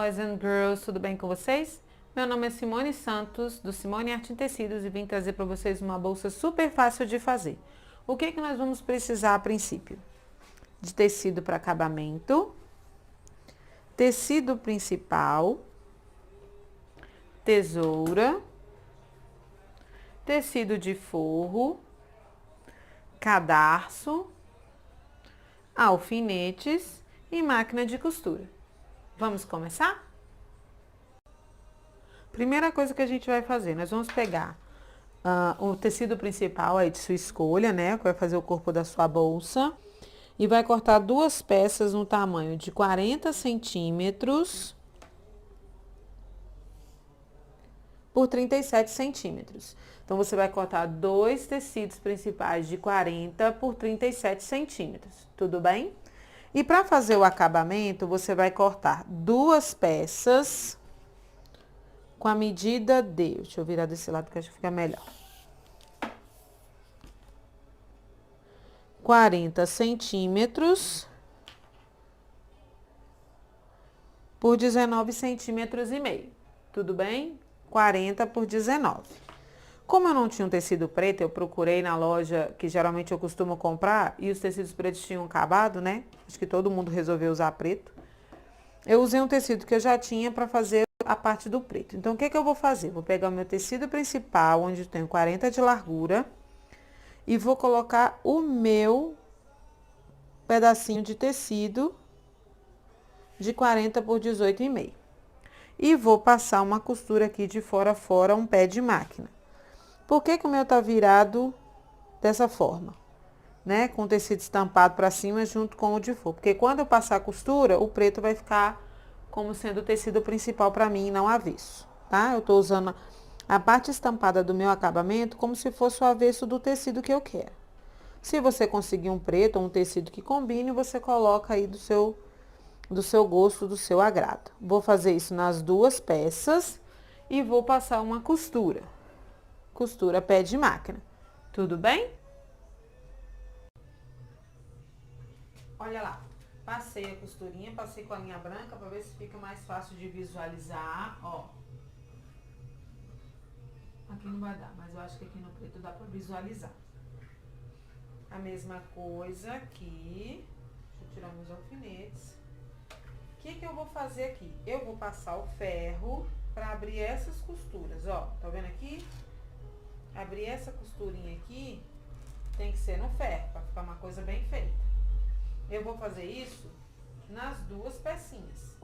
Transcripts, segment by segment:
boys and girls, tudo bem com vocês? Meu nome é Simone Santos, do Simone Arte em Tecidos, e vim trazer para vocês uma bolsa super fácil de fazer. O que nós vamos precisar a princípio? De tecido para acabamento, tecido principal, tesoura, tecido de forro, cadarço, alfinetes e máquina de costura. Vamos começar? Primeira coisa que a gente vai fazer, nós vamos pegar o tecido principal aí de sua escolha, né? Que vai fazer o corpo da sua bolsa. E vai cortar duas peças no tamanho de 40 centímetros por 37 centímetros. Então, você vai cortar dois tecidos principais de 40 por 37 centímetros, tudo bem? E para fazer o acabamento, você vai cortar duas peças com a medida de... Deixa eu virar desse lado que acho que fica melhor. 40 centímetros por 19 centímetros e meio, tudo bem? 40 por 19. Como eu não tinha um tecido preto, eu procurei na loja que geralmente eu costumo comprar e os tecidos pretos tinham acabado, né? Acho que todo mundo resolveu usar preto. Eu usei um tecido que eu já tinha para fazer a parte do preto. Então, o que eu vou fazer? Vou pegar o meu tecido principal, onde eu tenho 40 de largura, e vou colocar o meu pedacinho de tecido de 40 por 18,5. E vou passar uma costura aqui de fora a fora, um pé de máquina. Por que o meu tá virado dessa forma? Né? Com o tecido estampado para cima junto com o de fora. Porque quando eu passar a costura, o preto vai ficar como sendo o tecido principal para mim, não avesso, tá? Eu tô usando a parte estampada do meu acabamento como se fosse o avesso do tecido que eu quero. Se você conseguir um preto ou um tecido que combine, você coloca aí do seu gosto, do seu agrado. Vou fazer isso nas duas peças e vou passar uma costura. Costura pé de máquina. Tudo bem? Olha lá. Passei a costurinha, passei com a linha branca para ver se fica mais fácil de visualizar, ó. Aqui não vai dar, mas eu acho que aqui no preto dá para visualizar. A mesma coisa aqui. Deixa eu tirar meus alfinetes. O que eu vou fazer aqui? Eu vou passar o ferro para abrir essas costuras, ó. Tá vendo aqui? Abrir essa costurinha aqui tem que ser no ferro, para ficar uma coisa bem feita. Eu vou fazer isso nas duas pecinhas.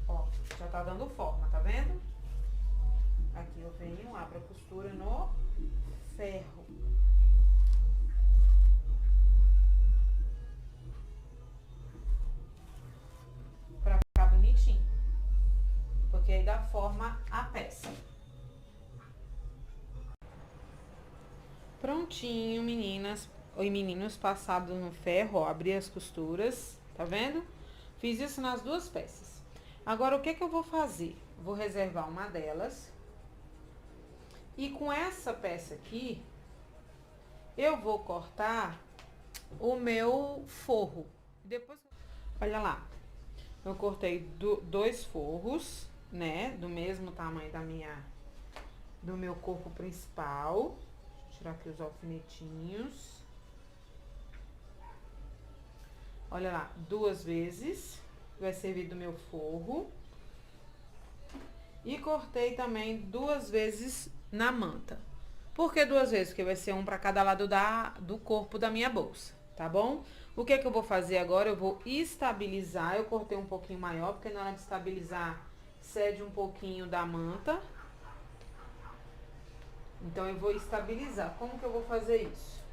Ó, já tá dando forma, tá vendo? Aqui eu venho, abro a costura no ferro. Pra ficar bonitinho. Porque aí dá forma à peça. Prontinho, meninas e meninos, passado no ferro, ó, abri as costuras, tá vendo? Fiz isso nas duas peças. Agora, o que eu vou fazer? Vou reservar uma delas. E com essa peça aqui, eu vou cortar o meu forro. Depois, olha lá, eu cortei dois forros, né? Do mesmo tamanho do meu corpo principal. Deixa eu tirar aqui os alfinetinhos. Olha lá, duas vezes, vai servir do meu forro. E cortei também duas vezes na manta. Por que duas vezes? Porque vai ser um para cada lado do corpo da minha bolsa, tá bom? O que eu vou fazer agora? Eu vou estabilizar. Eu cortei um pouquinho maior, porque na hora de estabilizar, cede um pouquinho da manta. Então, eu vou estabilizar. Como que eu vou fazer isso?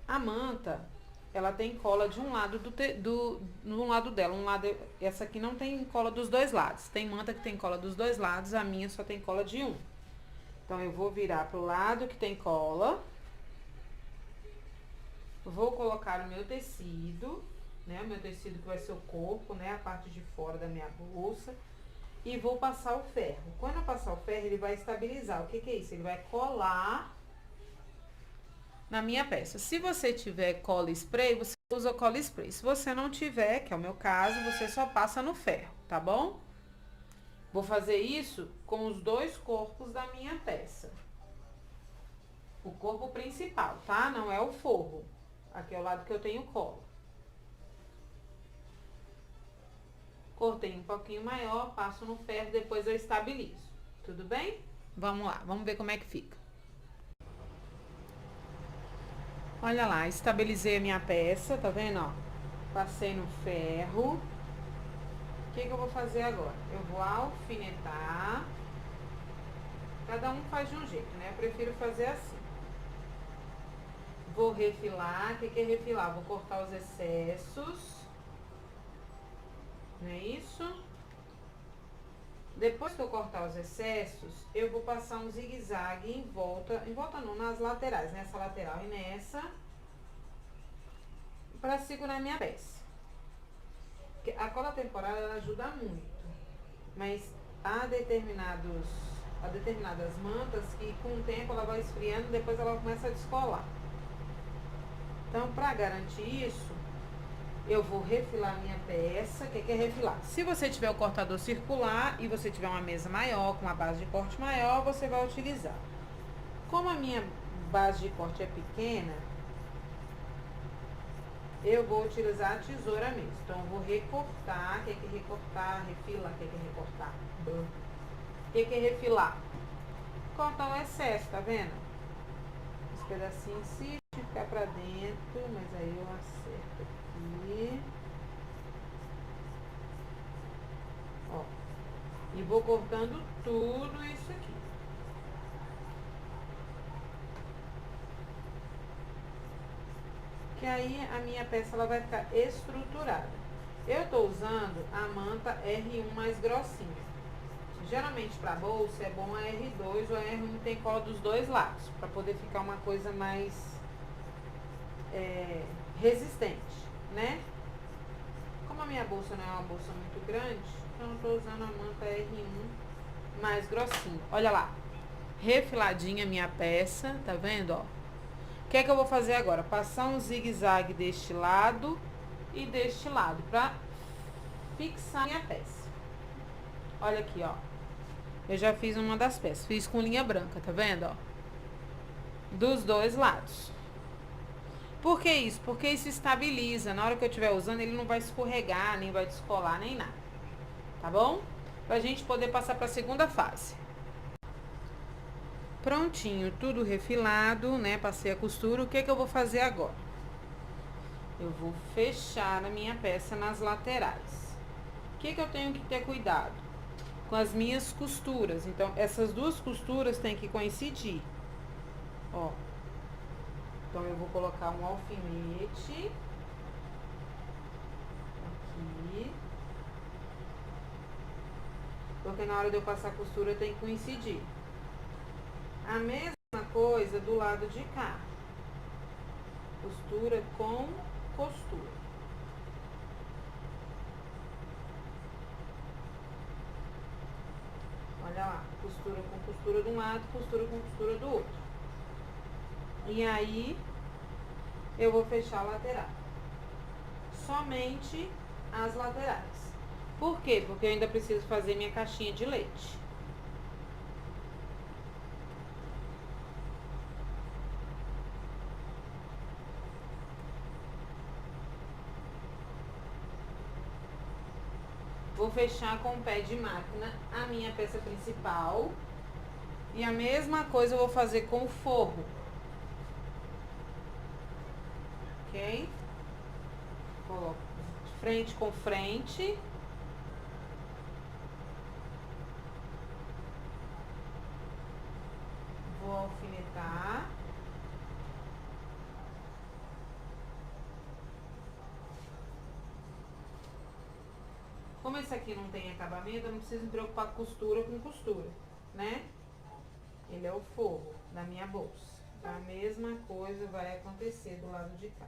A manta, ela tem cola de um lado no lado dela. Essa aqui não tem cola dos dois lados. Tem manta que tem cola dos dois lados, a minha só tem cola de um. Então, eu vou virar pro lado que tem cola. Vou colocar o meu tecido, né? O meu tecido que vai ser o corpo, né? A parte de fora da minha bolsa. E vou passar o ferro. Quando eu passar o ferro, ele vai estabilizar. O que é isso? Ele vai colar na minha peça. Se você tiver cola spray, você usa cola spray. Se você não tiver, que é o meu caso, você só passa no ferro, tá bom? Vou fazer isso com os dois corpos da minha peça. O corpo principal, tá? Não é o forro. Aqui é o lado que eu tenho cola. Cortei um pouquinho maior, passo no ferro, depois eu estabilizo. Tudo bem? Vamos lá, vamos ver como é que fica. Olha lá, estabilizei a minha peça, tá vendo, ó? Passei no ferro. O que eu vou fazer agora? Eu vou alfinetar. Cada um faz de um jeito, né? Eu prefiro fazer assim. Vou refilar. O que é refilar? Vou cortar os excessos. Não é isso? Depois que eu cortar os excessos, eu vou passar um zigue-zague em volta não, nas laterais, nessa lateral e nessa, pra segurar minha peça. A cola temporária, ela ajuda muito, mas há determinadas mantas que com o tempo ela vai esfriando, depois ela começa a descolar. Então, pra garantir isso, eu vou refilar minha peça. O que é refilar? Se você tiver o cortador circular e você tiver uma mesa maior, com uma base de corte maior, você vai utilizar. Como a minha base de corte é pequena, eu vou utilizar a tesoura mesmo. Então, eu vou recortar. O que é recortar? Refilar. O que é recortar? O que é refilar? Cortar o excesso, tá vendo? Esse pedacinho, se ficar pra dentro, mas aí eu acerto aqui. Ó. E vou cortando tudo isso aqui. Que aí a minha peça ela vai ficar estruturada. Eu tô usando a manta R1 mais grossinha. Geralmente para bolsa é bom a R2 ou a R1 tem cola dos dois lados, para poder ficar uma coisa mais resistente, né? Como a minha bolsa não é uma bolsa muito grande, então eu tô usando a manta R1 mais grossinha. Olha lá, refiladinha a minha peça, tá vendo, ó? O que é que eu vou fazer agora? Passar um zigue-zague deste lado e deste lado, pra fixar minha peça. Olha aqui, ó. Eu já fiz uma das peças. Fiz com linha branca, tá vendo, ó? Dos dois lados. Por que isso? Porque isso estabiliza. Na hora que eu estiver usando, ele não vai escorregar, nem vai descolar, nem nada. Tá bom? Pra gente poder passar pra segunda fase. Prontinho, tudo refilado, né? Passei a costura. O que eu vou fazer agora? Eu vou fechar a minha peça nas laterais. O que eu tenho que ter cuidado? Com as minhas costuras. Então, essas duas costuras têm que coincidir. Ó. Então, eu vou colocar um alfinete. Aqui. Porque na hora de eu passar a costura tem que coincidir. A mesma coisa do lado de cá. Costura com costura. Olha lá, costura com costura de um lado, costura com costura do outro. E aí, eu vou fechar a lateral. Somente as laterais. Por quê? Porque eu ainda preciso fazer minha caixinha de leite. Vou fechar com o pé de máquina a minha peça principal. E a mesma coisa eu vou fazer com o forro. Ok? Coloco frente com frente. Vou alfinetar. Como esse aqui não tem acabamento, eu não preciso me preocupar com costura, né? Ele é o forro da minha bolsa. Então, a mesma coisa vai acontecer do lado de cá.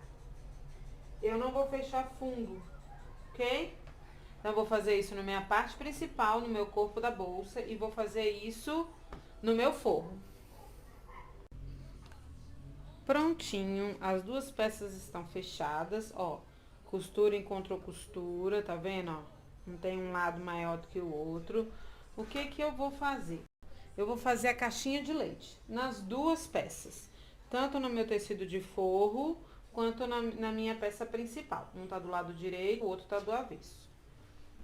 Eu não vou fechar fundo, ok? Então, eu vou fazer isso na minha parte principal, no meu corpo da bolsa, e vou fazer isso no meu forro. Prontinho, as duas peças estão fechadas, ó. Costura encontrou costura, tá vendo, ó? Não tem um lado maior do que o outro. O que que eu vou fazer? Eu vou fazer a caixinha de leite nas duas peças. Tanto no meu tecido de forro, quanto na minha peça principal. Um tá do lado direito, o outro tá do avesso.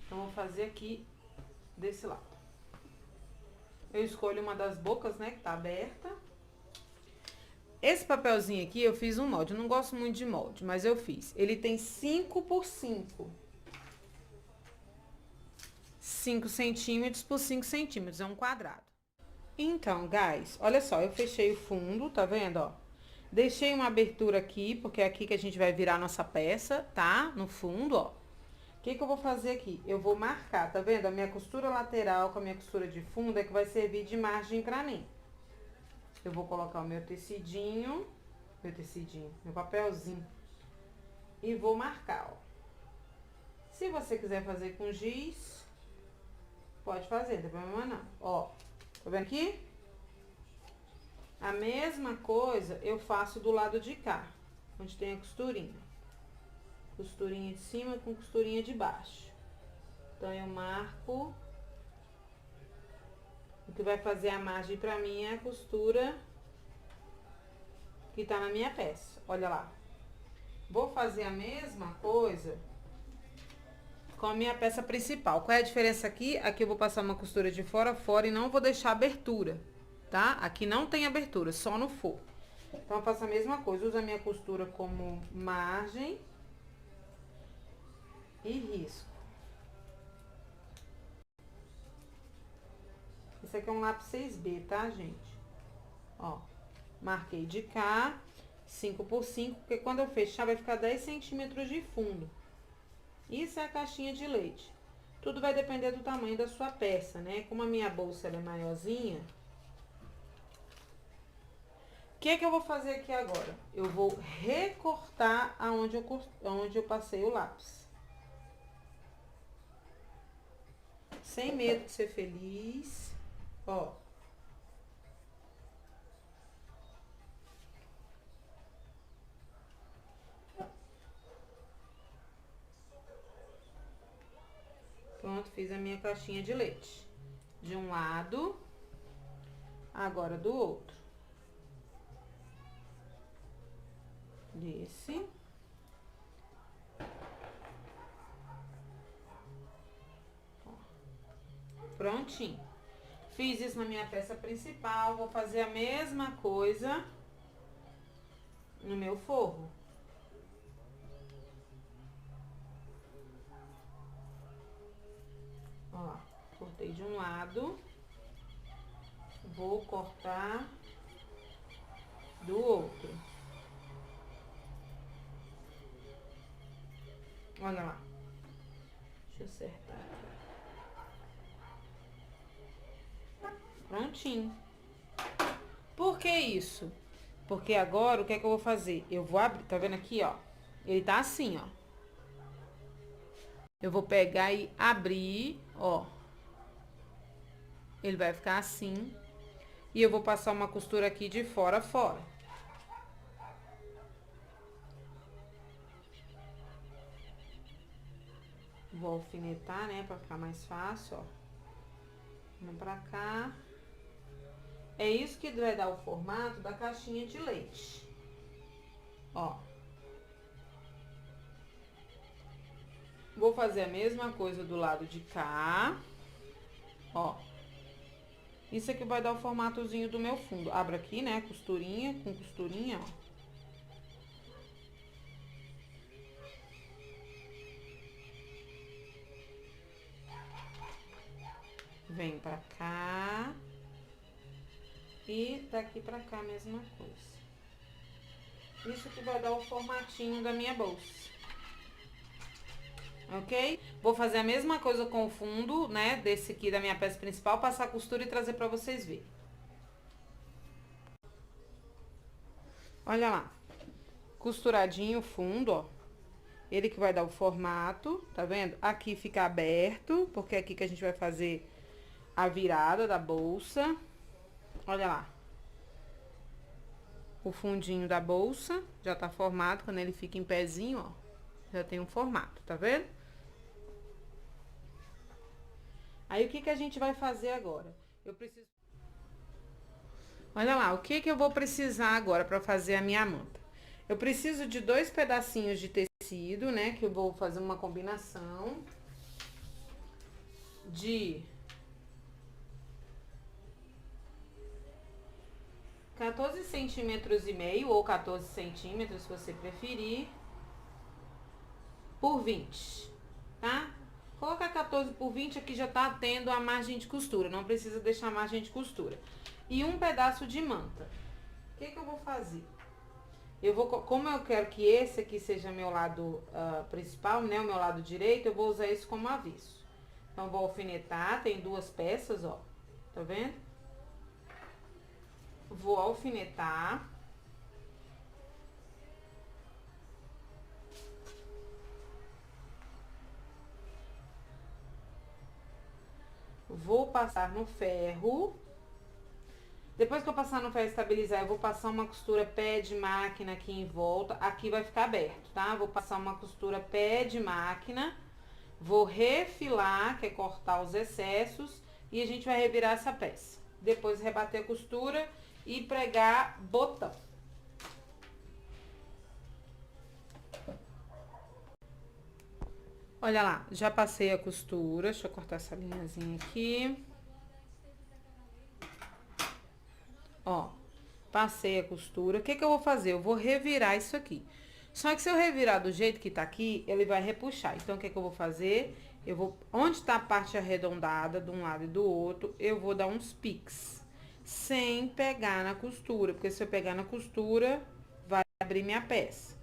Então, vou fazer aqui desse lado. Eu escolho uma das bocas, né, que tá aberta. Esse papelzinho aqui, eu fiz um molde. Eu não gosto muito de molde, mas eu fiz. Ele tem 5 por 5. 5 centímetros por 5 centímetros, é um quadrado. Então, guys, olha só, eu fechei o fundo, tá vendo, ó? Deixei uma abertura aqui, porque é aqui que a gente vai virar a nossa peça, tá? No fundo, ó. O que que eu vou fazer aqui? Eu vou marcar, tá vendo? A minha costura lateral com a minha costura de fundo é que vai servir de margem pra mim. Eu vou colocar o meu meu papelzinho. E vou marcar, ó. Se você quiser fazer com giz, pode fazer, não tem problema não. Ó, tá vendo aqui? A mesma coisa eu faço do lado de cá, onde tem a costurinha. Costurinha de cima com costurinha de baixo. Então, eu marco. O que vai fazer a margem pra mim é a costura que tá na minha peça. Olha lá. Vou fazer a mesma coisa com a minha peça principal. Qual é a diferença aqui? Aqui eu vou passar uma costura de fora a fora e não vou deixar abertura, tá? Aqui não tem abertura, só no forro. Então, eu faço a mesma coisa. Uso a minha costura como margem e risco. Esse aqui é um lápis 6B, tá, gente? Ó, marquei de cá, 5 por 5, porque quando eu fechar vai ficar 10 centímetros de fundo. Isso é a caixinha de leite. Tudo vai depender do tamanho da sua peça, né? Como a minha bolsa ela é maiorzinha. O que eu vou fazer aqui agora? Eu vou recortar aonde eu passei o lápis. Sem medo de ser feliz. Ó. Pronto, fiz a minha caixinha de leite. De um lado, agora do outro. Desse. Prontinho. Fiz isso na minha peça principal, vou fazer a mesma coisa no meu forro. Ó, cortei de um lado, vou cortar do outro. Olha lá. Deixa eu acertar aqui. Prontinho. Por que isso? Porque agora, o que é que eu vou fazer? Eu vou abrir, tá vendo aqui, ó? Ele tá assim, ó. Eu vou pegar e abrir, ó. Ele vai ficar assim. E eu vou passar uma costura aqui de fora a fora. Vou alfinetar, né, pra ficar mais fácil, ó. Vamos pra cá. É isso que vai dar o formato da caixinha de leite. Ó. Vou fazer a mesma coisa do lado de cá. Ó. Isso aqui vai dar o formatozinho do meu fundo. Abro aqui, né, costurinha com costurinha, ó. Vem pra cá. E daqui pra cá a mesma coisa. Isso que vai dar o formatinho da minha bolsa. Ok? Vou fazer a mesma coisa com o fundo, né, desse aqui da minha peça principal, passar a costura e trazer pra vocês verem. Olha lá. Costuradinho o fundo, ó. Ele que vai dar o formato, tá vendo? Aqui fica aberto, porque é aqui que a gente vai fazer a virada da bolsa. Olha lá. O fundinho da bolsa já tá formado, quando ele fica em pezinho, ó. Já tem um formato, tá vendo? Aí o que que a gente vai fazer agora? Eu preciso... Olha lá, o que que eu vou precisar agora para fazer a minha manta? Eu preciso de 2 pedacinhos de tecido, né? Que eu vou fazer uma combinação de 14 centímetros e meio ou 14 centímetros, se você preferir, por 20, tá? Coloca 14 por 20, aqui já tá tendo a margem de costura, não precisa deixar a margem de costura. E um pedaço de manta. O que que eu vou fazer? Eu vou, como eu quero que esse aqui seja meu lado principal, né, o meu lado direito, eu vou usar esse como avesso. Então, eu vou alfinetar, tem 2 peças, ó, tá vendo? Vou alfinetar. Vou passar no ferro. Depois que eu passar no ferro e estabilizar, eu vou passar uma costura pé de máquina aqui em volta. Aqui vai ficar aberto, tá? Vou passar uma costura pé de máquina. Vou refilar, que é cortar os excessos. E a gente vai revirar essa peça. Depois rebater a costura e pregar botão. Olha lá, já passei a costura. Deixa eu cortar essa linhazinha aqui. Ó, passei a costura. O que que eu vou fazer? Eu vou revirar isso aqui. Só que se eu revirar do jeito que tá aqui, ele vai repuxar. Então, o que que eu vou fazer? Eu vou... Onde tá a parte arredondada, de um lado e do outro, eu vou dar uns piques. Sem pegar na costura. Porque se eu pegar na costura, vai abrir minha peça.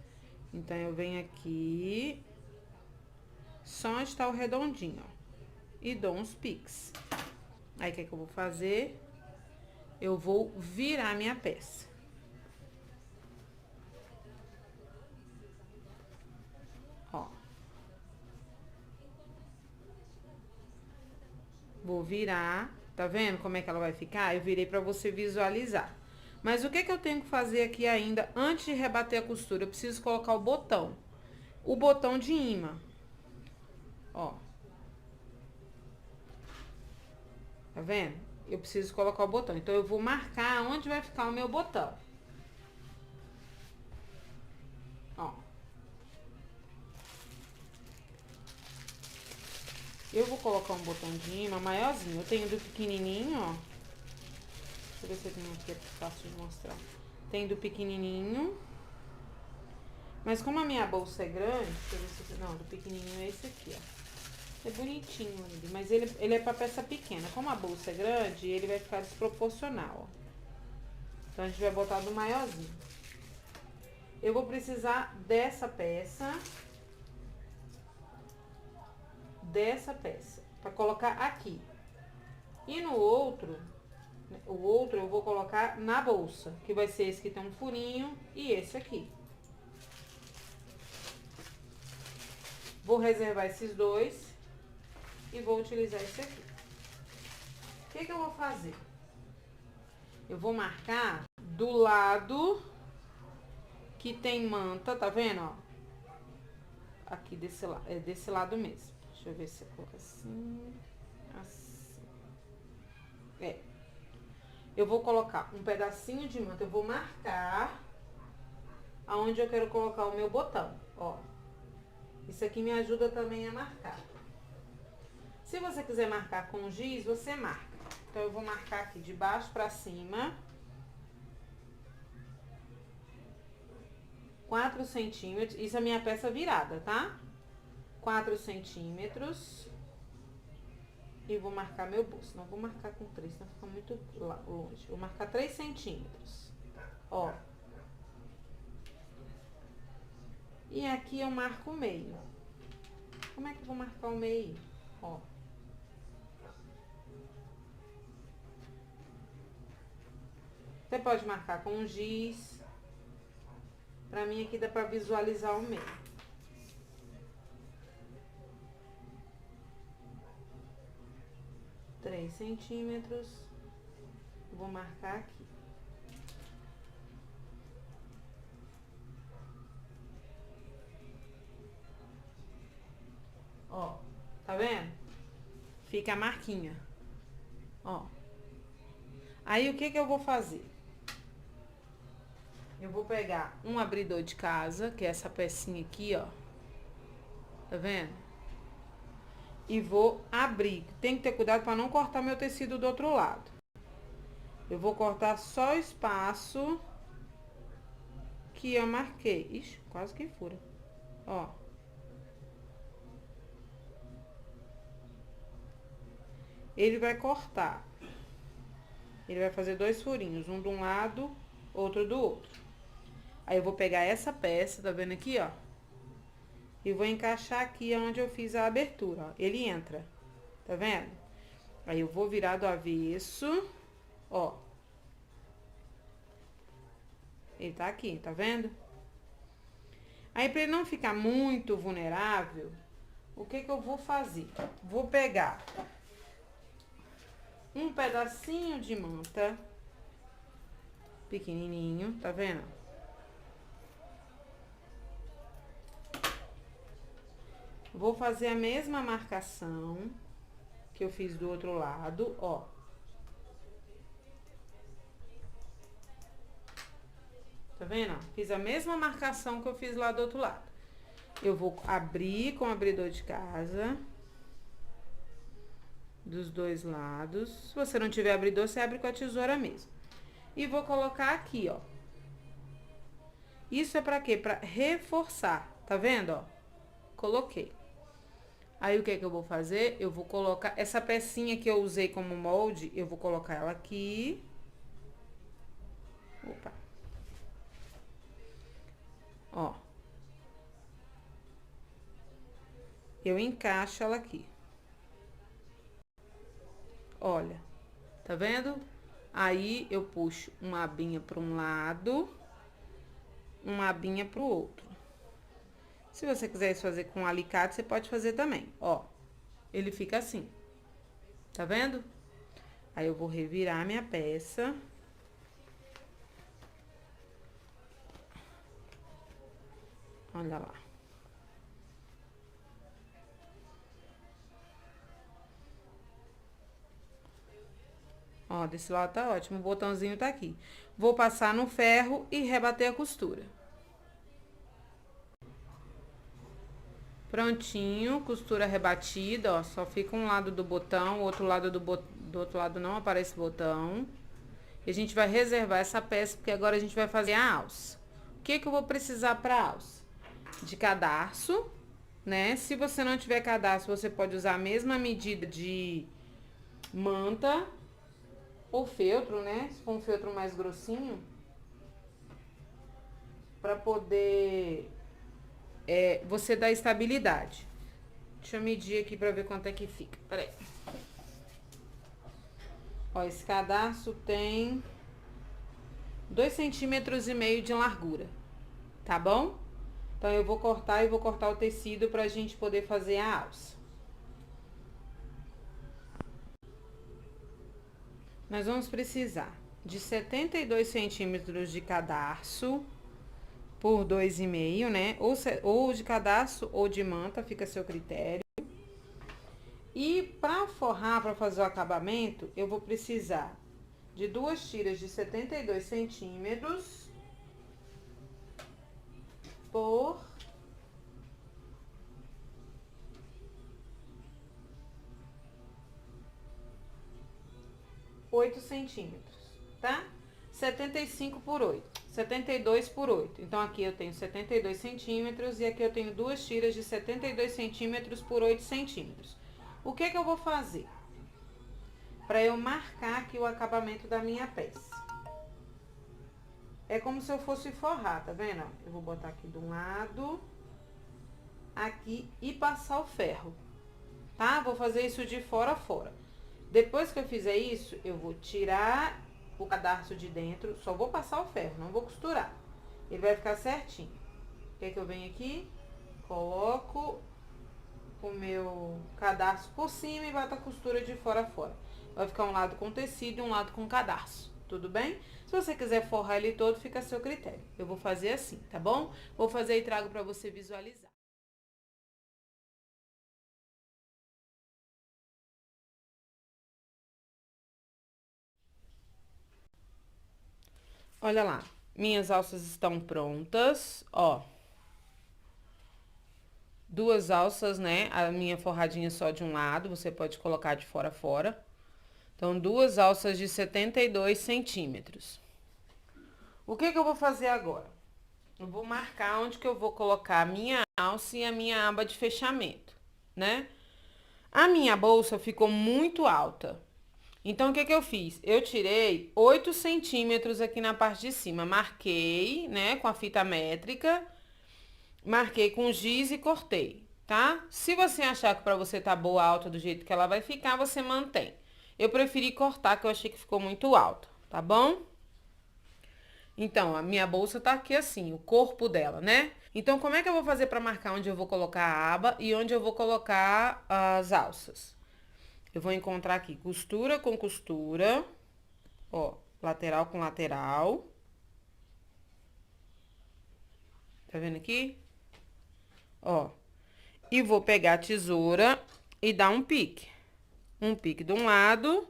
Então, eu venho aqui... Só onde está o redondinho, ó. E dou uns piques. Aí, o que que eu vou fazer? Eu vou virar minha peça. Ó. Vou virar. Tá vendo como é que ela vai ficar? Eu virei pra você visualizar. Mas o que que eu tenho que fazer aqui ainda antes de rebater a costura? Eu preciso colocar o botão. O botão de imã. Ó. Tá vendo? Eu preciso colocar o botão. Então, eu vou marcar onde vai ficar o meu botão. Ó. Eu vou colocar um botão de imã maiorzinho. Eu tenho do pequenininho, ó. Deixa eu ver se eu tenho aqui, é fácil de mostrar. Tem do pequenininho. Mas como a minha bolsa é grande, deixa eu ver se... Não, do pequenininho é esse aqui, ó. É bonitinho ele, mas ele é pra peça pequena. Como a bolsa é grande, ele vai ficar desproporcional, ó. Então, a gente vai botar do maiorzinho. Eu vou precisar dessa peça. Pra colocar aqui. E no outro, o outro eu vou colocar na bolsa, que vai ser esse que tem um furinho e esse aqui. Vou reservar esses dois e vou utilizar esse aqui. O que que eu vou fazer? Eu vou marcar do lado que tem manta, tá vendo, ó? Aqui desse lado, é desse lado mesmo. Deixa eu ver se eu coloco assim, assim. É. Eu vou colocar um pedacinho de manta, eu vou marcar aonde eu quero colocar o meu botão, ó. Isso aqui me ajuda também a marcar. Se você quiser marcar com giz, você marca. Então, eu vou marcar aqui de baixo pra cima. 4 centímetros. Isso é minha peça virada, tá? 4 centímetros. E vou marcar meu bolso. Não vou marcar com 3, senão fica muito longe. Vou marcar 3 centímetros. Ó. E aqui eu marco o meio. Como é que eu vou marcar o meio? Ó. Você pode marcar com giz. Pra mim aqui dá pra visualizar o meio. Três centímetros. Vou marcar aqui. Ó, tá vendo? fica a marquinha. Ó. Aí, o que que eu vou fazer? Eu vou pegar um abridor de casa, que é essa pecinha aqui, ó. Tá vendo? E vou abrir. Tem que ter cuidado para não cortar meu tecido do outro lado. Eu vou cortar só o espaço que eu marquei. Ixi, quase que fura. Ó. Ele vai cortar. Ele vai fazer 2 furinhos, um de um lado, outro do outro. Aí eu vou pegar essa peça, tá vendo aqui, ó? E vou encaixar aqui onde eu fiz a abertura, ó. Ele entra, tá vendo? Aí eu vou virar do avesso, ó. Ele tá aqui, tá vendo? Aí, pra ele não ficar muito vulnerável, o que que eu vou fazer? Vou pegar um pedacinho de manta, pequenininho, tá vendo? Vou fazer a mesma marcação que eu fiz do outro lado, ó. Tá vendo? Fiz a mesma marcação que eu fiz lá do outro lado. Eu vou abrir com o abridor de casa. Dos dois lados. Se você não tiver abridor, você abre com a tesoura mesmo. E vou colocar aqui, ó. Isso é pra quê? Pra reforçar. Tá vendo, ó? Coloquei. Aí, o que que eu vou fazer? Eu vou colocar essa pecinha que eu usei como molde, eu vou colocar ela aqui. Opa. Ó. Eu encaixo ela aqui. Olha. Tá vendo? Aí, eu puxo uma abinha para um lado, uma abinha pro outro. Se você quiser isso fazer com alicate, você pode fazer também, ó. Ele fica assim. Tá vendo? Aí, eu vou revirar minha peça. Olha lá. Ó, desse lado tá ótimo, o botãozinho tá aqui. Vou passar no ferro e rebater a costura. Prontinho, costura rebatida, ó, só fica um lado do botão, o outro lado do outro lado não aparece botão. E a gente vai reservar essa peça, porque agora a gente vai fazer a alça. O que que eu vou precisar pra alça? De cadarço, né? Se você não tiver cadarço, você pode usar a mesma medida de manta ou feltro, né? Se for um feltro mais grossinho, pra poder você dar estabilidade. Deixa eu medir aqui pra ver quanto é que fica. Peraí. Ó, esse cadarço tem 2,5 centímetros de largura, tá bom? Então, eu vou cortar e vou cortar o tecido pra gente poder fazer a alça. Nós vamos precisar de 72 centímetros de cadarço por 2,5, né? Ou de cadarço ou de manta, fica a seu critério. E pra forrar, pra fazer o acabamento, eu vou precisar de 2 tiras de 72 centímetros por 8 centímetros, tá? 75 por 8, 72 por 8. Então, aqui eu tenho 72 centímetros e aqui eu tenho 2 tiras de 72 centímetros por 8 centímetros. O que que eu vou fazer? Pra eu marcar aqui o acabamento da minha peça. É como se eu fosse forrar, tá vendo? Eu vou botar aqui de um lado, aqui e passar o ferro, tá? Vou fazer isso de fora a fora. Depois que eu fizer isso, eu vou tirar o cadarço de dentro, só vou passar o ferro, não vou costurar. Ele vai ficar certinho. O que é que eu venho aqui? Coloco o meu cadarço por cima e bato a costura de fora a fora. Vai ficar um lado com tecido e um lado com cadarço, tudo bem? Se você quiser forrar ele todo, fica a seu critério. Eu vou fazer assim, tá bom? Vou fazer e trago pra você visualizar. Olha lá, minhas alças estão prontas, ó. 2 alças, né? A minha forradinha só de um lado, você pode colocar de fora a fora. Então, 2 alças de 72 centímetros. O que que eu vou fazer agora? Eu vou marcar onde que eu vou colocar a minha alça e a minha aba de fechamento, né? A minha bolsa ficou muito alta. Então, o que que eu fiz? Eu tirei 8 centímetros aqui na parte de cima. Marquei, né, com a fita métrica. Marquei com giz e cortei, tá? Se você achar que pra você tá boa alta do jeito que ela vai ficar, você mantém. Eu preferi cortar, que eu achei que ficou muito alto, tá bom? Então, a minha bolsa tá aqui assim, o corpo dela, né? Então, como é que eu vou fazer pra marcar onde eu vou colocar a aba e onde eu vou colocar as alças? Eu vou encontrar aqui costura com costura, ó, lateral com lateral. Tá vendo aqui? Ó. E vou pegar a tesoura e dar um pique. Um pique de um lado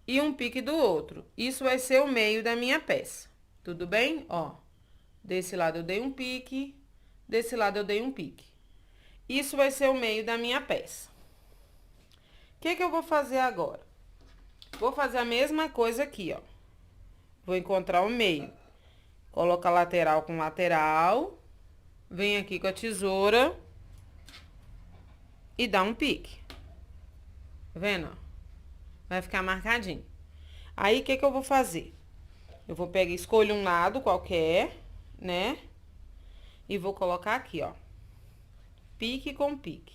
e um pique do outro. Isso vai ser o meio da minha peça. Tudo bem? Ó. Desse lado eu dei um pique, desse lado eu dei um pique. Isso vai ser o meio da minha peça. O que que eu vou fazer agora? Vou fazer a mesma coisa aqui, ó. Vou encontrar o meio. Coloca lateral com lateral. Vem aqui com a tesoura e dá um pique. Tá vendo? Vai ficar marcadinho. Aí, o que que eu vou fazer? Eu vou pegar, escolho um lado qualquer, né? E vou colocar aqui, ó. Pique com pique.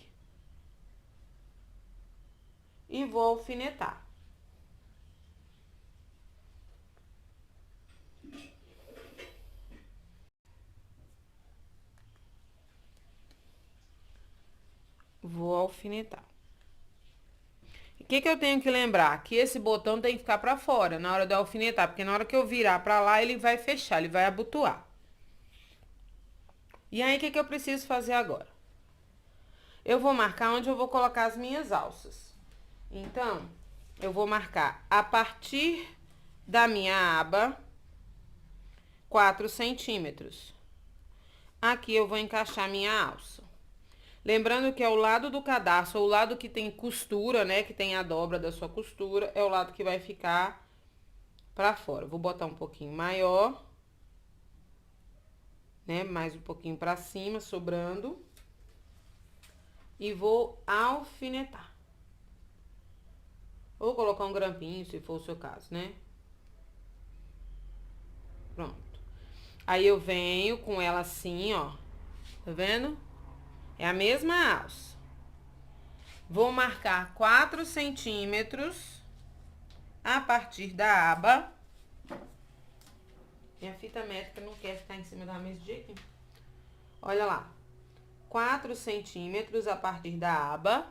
E vou alfinetar. Vou alfinetar. O que que eu tenho que lembrar? Que esse botão tem que ficar pra fora na hora de alfinetar, porque na hora que eu virar pra lá, ele vai fechar, ele vai abotoar. E aí, o que que eu preciso fazer agora? Eu vou marcar onde eu vou colocar as minhas alças. Então, eu vou marcar a partir da minha aba 4 centímetros. Aqui eu vou encaixar minha alça. Lembrando que é o lado do cadarço, ou o lado que tem costura, né? Que tem a dobra da sua costura, é o lado que vai ficar pra fora. Vou botar um pouquinho maior, né? Mais um pouquinho pra cima, sobrando. E vou alfinetar. Ou colocar um grampinho, se for o seu caso, né? Pronto. Aí eu venho com ela assim, ó. Tá vendo? É a mesma alça. Vou marcar 4 centímetros a partir da aba. Minha fita métrica não quer ficar em cima da mesa de jeito nenhum. Olha lá. 4 centímetros a partir da aba.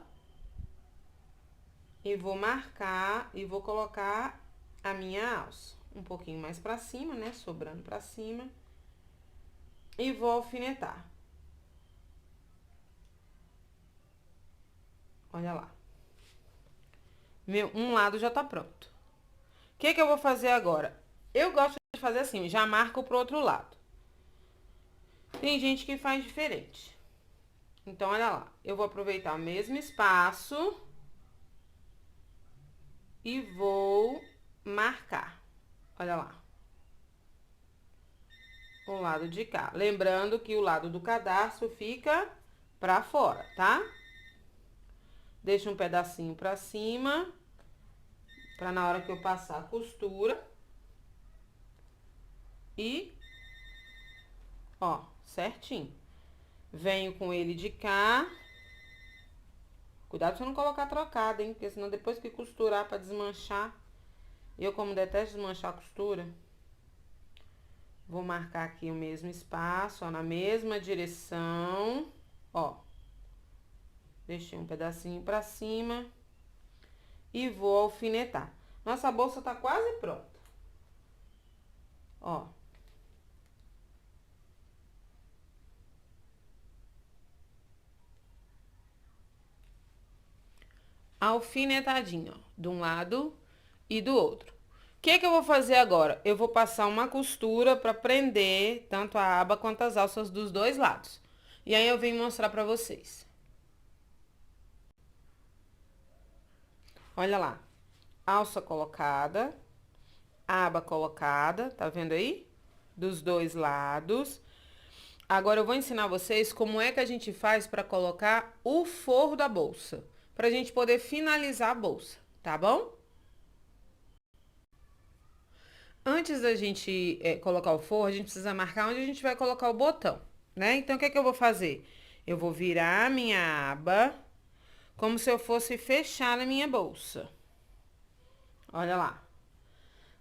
E vou marcar e vou colocar a minha alça. Um pouquinho mais pra cima, né? Sobrando pra cima. E vou alfinetar. Olha lá. Um lado já tá pronto. O que que eu vou fazer agora? Eu gosto de fazer assim, já marco pro outro lado. Tem gente que faz diferente. Então, olha lá. Eu vou aproveitar o mesmo espaço e vou marcar. Olha lá. O lado de cá. Lembrando que o lado do cadarço fica pra fora, tá? Deixa um pedacinho pra cima, pra na hora que eu passar a costura. E, ó, certinho. Venho com ele de cá. Cuidado pra você não colocar trocado, hein? Porque senão depois que costurar pra desmanchar... Eu, como detesto desmanchar a costura... Vou marcar aqui o mesmo espaço, ó, na mesma direção. Ó. Deixei um pedacinho pra cima. E vou alfinetar. Nossa bolsa tá quase pronta. Ó. Alfinetadinho, ó, de um lado e do outro. que eu vou fazer agora? Eu vou passar uma costura para prender tanto a aba quanto as alças dos dois lados. E aí eu venho mostrar para vocês. Olha lá. Alça colocada, aba colocada, tá vendo aí? Dos dois lados. Agora eu vou ensinar vocês como é que a gente faz para colocar o forro da bolsa, pra gente poder finalizar a bolsa, tá bom? Antes da gente colocar o forro, a gente precisa marcar onde a gente vai colocar o botão, né? Então, o que eu vou fazer? Eu vou virar a minha aba como se eu fosse fechar a minha bolsa. Olha lá.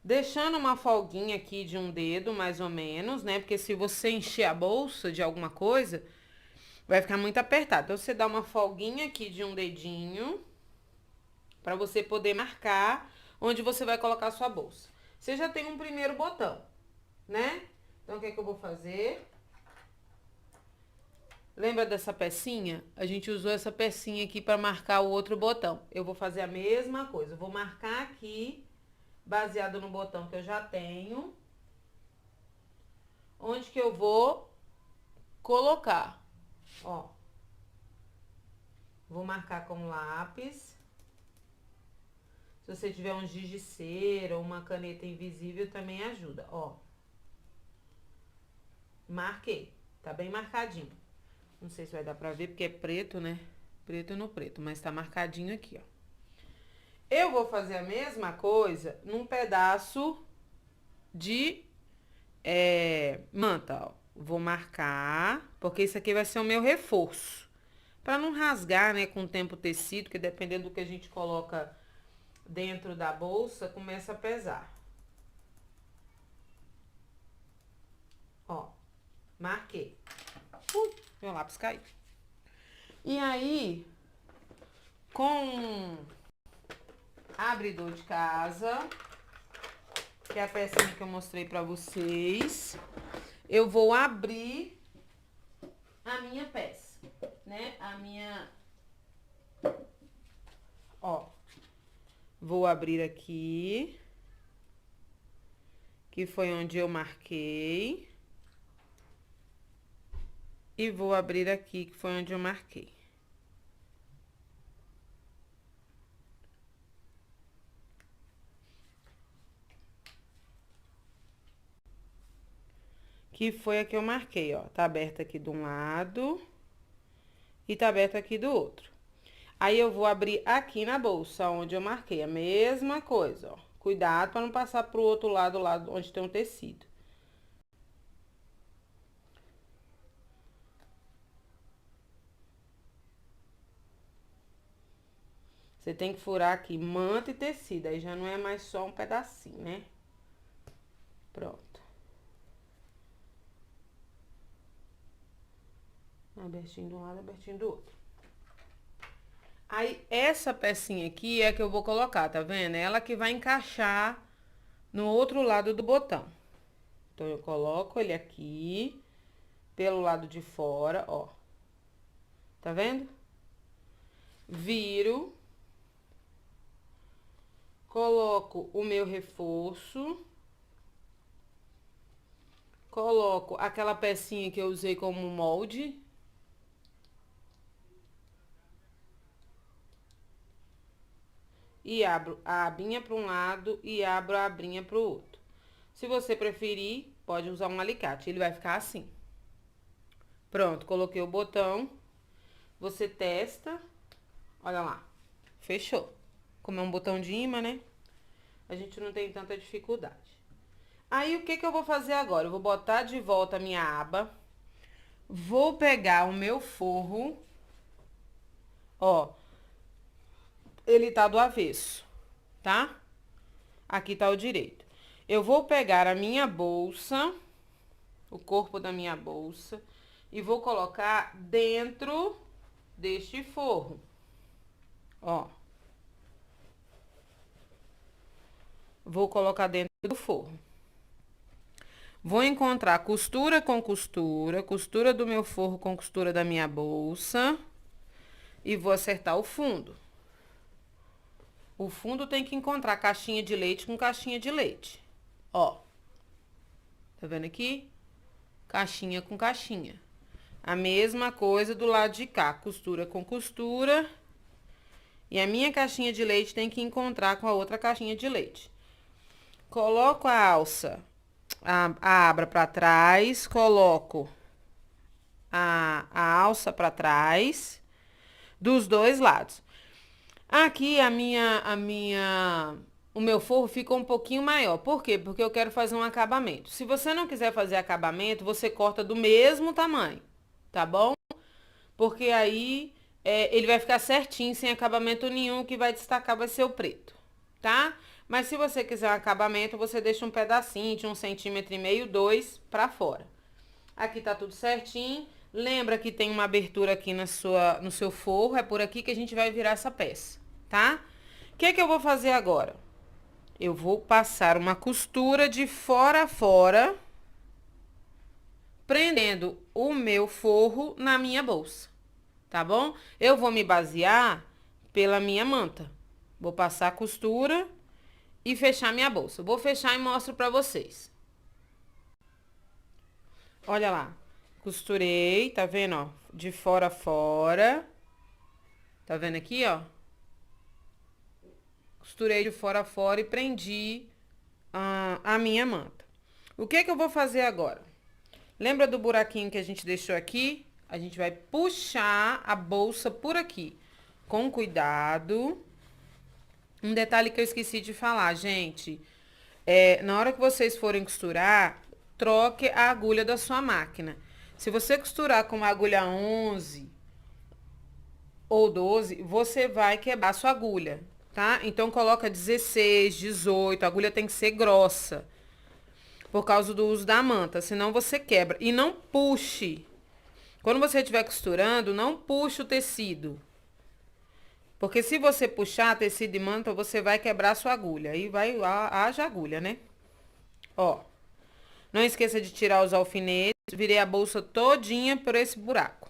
Deixando uma folguinha aqui de um dedo, mais ou menos, né? Porque se você encher a bolsa de alguma coisa, vai ficar muito apertado. Então, você dá uma folguinha aqui de um dedinho para você poder marcar onde você vai colocar a sua bolsa. Você já tem um primeiro botão, né? Então, o que eu vou fazer? Lembra dessa pecinha? A gente usou essa pecinha aqui para marcar o outro botão. Eu vou fazer a mesma coisa. Eu vou marcar aqui, baseado no botão que eu já tenho, onde que eu vou colocar. Ó. Vou marcar com lápis. Se você tiver um giz de cera ou uma caneta invisível, também ajuda, ó. Marquei. Tá bem marcadinho. Não sei se vai dar pra ver, porque é preto, né? Preto no preto, mas tá marcadinho aqui, ó. Eu vou fazer a mesma coisa num pedaço de manta, ó. Vou marcar, porque isso aqui vai ser o meu reforço. Pra não rasgar, né, com o tempo o tecido, que dependendo do que a gente coloca dentro da bolsa, começa a pesar. Ó, marquei. Meu lápis caiu. E aí, com abridor de casa, que é a pecinha que eu mostrei pra vocês, eu vou abrir a minha peça, né? Ó, vou abrir aqui, que foi onde eu marquei. E vou abrir aqui, que foi onde eu marquei. Que foi a que eu marquei, ó. Tá aberta aqui de um lado e tá aberta aqui do outro. Aí, eu vou abrir aqui na bolsa, onde eu marquei. A mesma coisa, ó. Cuidado pra não passar pro outro lado, onde tem um tecido. Você tem que furar aqui manta e tecido, aí já não é mais só um pedacinho, né? Pronto. Abertinho de um lado, abertinho do outro. Aí, essa pecinha aqui é que eu vou colocar, tá vendo? É ela que vai encaixar no outro lado do botão. Então, eu coloco ele aqui, pelo lado de fora, ó. Tá vendo? Viro. Coloco o meu reforço. Coloco aquela pecinha que eu usei como molde. E abro a abinha para um lado e abro a abinha para o outro. Se você preferir, pode usar um alicate, ele vai ficar assim. Pronto, coloquei o botão. Você testa. Olha lá, fechou. Como é um botão de imã, né? A gente não tem tanta dificuldade. Aí, o que eu vou fazer agora? Eu vou botar de volta a minha aba. Vou pegar o meu forro. Ó, ele tá do avesso, tá? Aqui tá o direito. Eu vou pegar a minha bolsa, o corpo da minha bolsa, e vou colocar dentro deste forro. Ó. Vou colocar dentro do forro. Vou encontrar costura com costura, costura do meu forro com costura da minha bolsa. E vou acertar o fundo. O fundo tem que encontrar caixinha de leite com caixinha de leite. Ó. Tá vendo aqui? Caixinha com caixinha. A mesma coisa do lado de cá. Costura com costura. E a minha caixinha de leite tem que encontrar com a outra caixinha de leite. Coloco a alça, a abra pra trás. Coloco a alça pra trás. Dos dois lados. Aqui o meu forro ficou um pouquinho maior. Por quê? Porque eu quero fazer um acabamento. Se você não quiser fazer acabamento, você corta do mesmo tamanho, tá bom? Porque aí ele vai ficar certinho, sem acabamento nenhum, o que vai destacar vai ser o preto, tá? Mas se você quiser um acabamento, você deixa um pedacinho de 1,5 cm, 2 pra fora. Aqui tá tudo certinho. Lembra que tem uma abertura aqui no seu forro, é por aqui que a gente vai virar essa peça, tá? O que eu vou fazer agora? Eu vou passar uma costura de fora a fora, prendendo o meu forro na minha bolsa, tá bom? Eu vou me basear pela minha manta. Vou passar a costura e fechar minha bolsa. Vou fechar e mostro pra vocês. Olha lá. Costurei, tá vendo, ó? De fora a fora. Tá vendo aqui, ó? Costurei de fora a fora e prendi a minha manta. O que eu vou fazer agora? Lembra do buraquinho que a gente deixou aqui? A gente vai puxar a bolsa por aqui. Com cuidado. Um detalhe que eu esqueci de falar, gente. Na hora que vocês forem costurar, troque a agulha da sua máquina. Se você costurar com uma agulha 11 ou 12, você vai quebrar a sua agulha, tá? Então, coloca 16, 18, a agulha tem que ser grossa, por causa do uso da manta, senão você quebra. E não puxe. Quando você estiver costurando, não puxe o tecido. Porque se você puxar tecido de manta, você vai quebrar a sua agulha. Aí haja agulha, né? Ó. Não esqueça de tirar os alfinetes. Virei a bolsa todinha por esse buraco.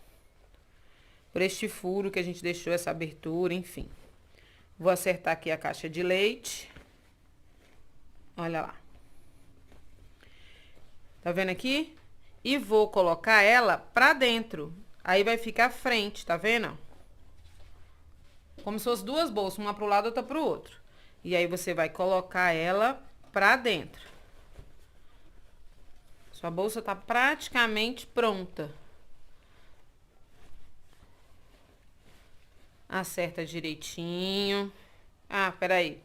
Por este furo que a gente deixou, essa abertura, enfim. Vou acertar aqui a caixa de leite. Olha lá. Tá vendo aqui? E vou colocar ela pra dentro. Aí vai ficar à frente, tá vendo? Como se fossem duas bolsas, uma pro lado, outra pro outro. E aí você vai colocar ela pra dentro. Sua bolsa tá praticamente pronta. Acerta direitinho. Ah, peraí.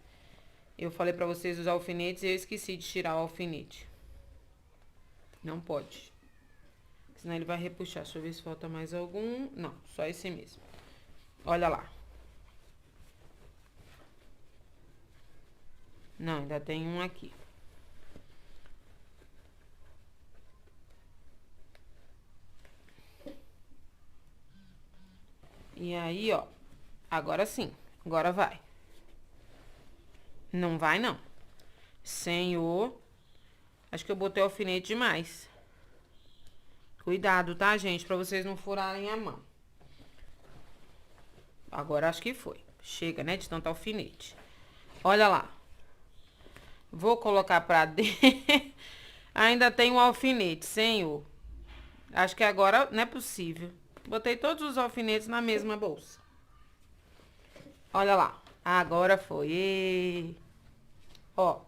Eu falei pra vocês os alfinetes e eu esqueci de tirar o alfinete. Não pode. Senão ele vai repuxar. Deixa eu ver se falta mais algum. Não, só esse mesmo. Olha lá. Não, ainda tem um aqui. E aí, ó. Agora sim. Agora vai. Não vai, não. Senhor. Acho que eu botei alfinete demais. Cuidado, tá, gente? Pra vocês não furarem a mão. Agora acho que foi. Chega, né, de tanto alfinete. Olha lá. Vou colocar pra dentro. Ainda tem um alfinete, senhor. Acho que agora não é possível. Botei todos os alfinetes na mesma bolsa. Olha lá. Agora foi. Ó.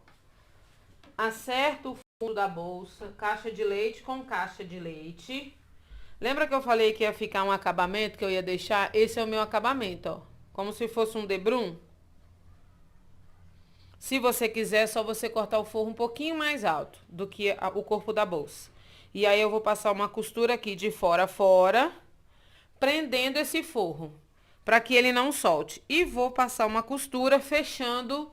Acerta o fundo da bolsa. Caixa de leite com caixa de leite. Lembra que eu falei que ia ficar um acabamento que eu ia deixar? Esse é o meu acabamento, ó. Como se fosse um debrum. Se você quiser, é só você cortar o forro um pouquinho mais alto do que o corpo da bolsa. E aí eu vou passar uma costura aqui de fora a fora, prendendo esse forro, para que ele não solte. E vou passar uma costura fechando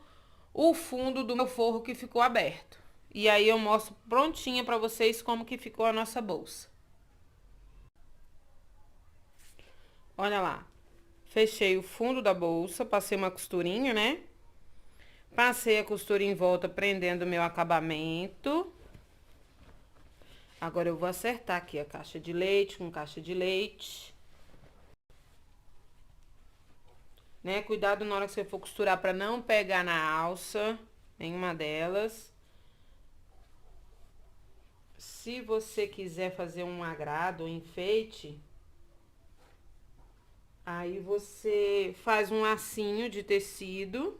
o fundo do meu forro que ficou aberto. E aí eu mostro prontinha para vocês como que ficou a nossa bolsa. Olha lá. Fechei o fundo da bolsa, passei uma costurinha, né? Passei a costura em volta, prendendo o meu acabamento. Agora eu vou acertar aqui a caixa de leite com caixa de leite. né? Cuidado na hora que você for costurar para não pegar na alça, nenhuma delas. Se você quiser fazer um agrado, um enfeite, aí você faz um lacinho de tecido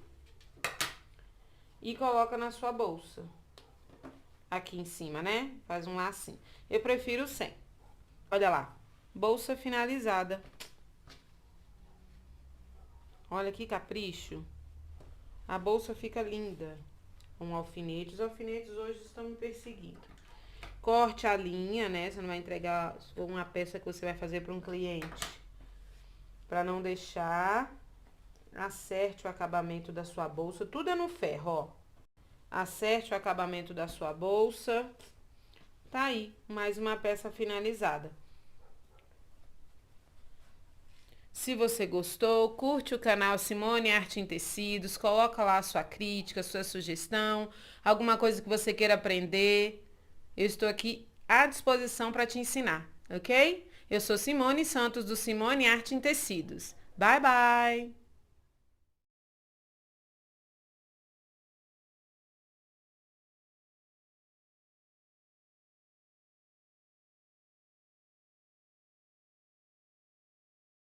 e coloca na sua bolsa. Aqui em cima, né? Faz um lacinho. Eu prefiro sem. Olha lá. Bolsa finalizada. Olha que capricho. A bolsa fica linda. Um alfinete. Os alfinetes hoje estão me perseguindo. Corte a linha, né? Você não vai entregar uma peça que você vai fazer para um cliente. Para não deixar. Acerte o acabamento da sua bolsa. Tudo é no ferro, ó. Acerte o acabamento da sua bolsa. Tá aí, mais uma peça finalizada. Se você gostou, curte o canal Simone Arte em Tecidos, coloca lá a sua crítica, sua sugestão, alguma coisa que você queira aprender. Eu estou aqui à disposição para te ensinar, ok? Eu sou Simone Santos do Simone Arte em Tecidos. Bye, bye!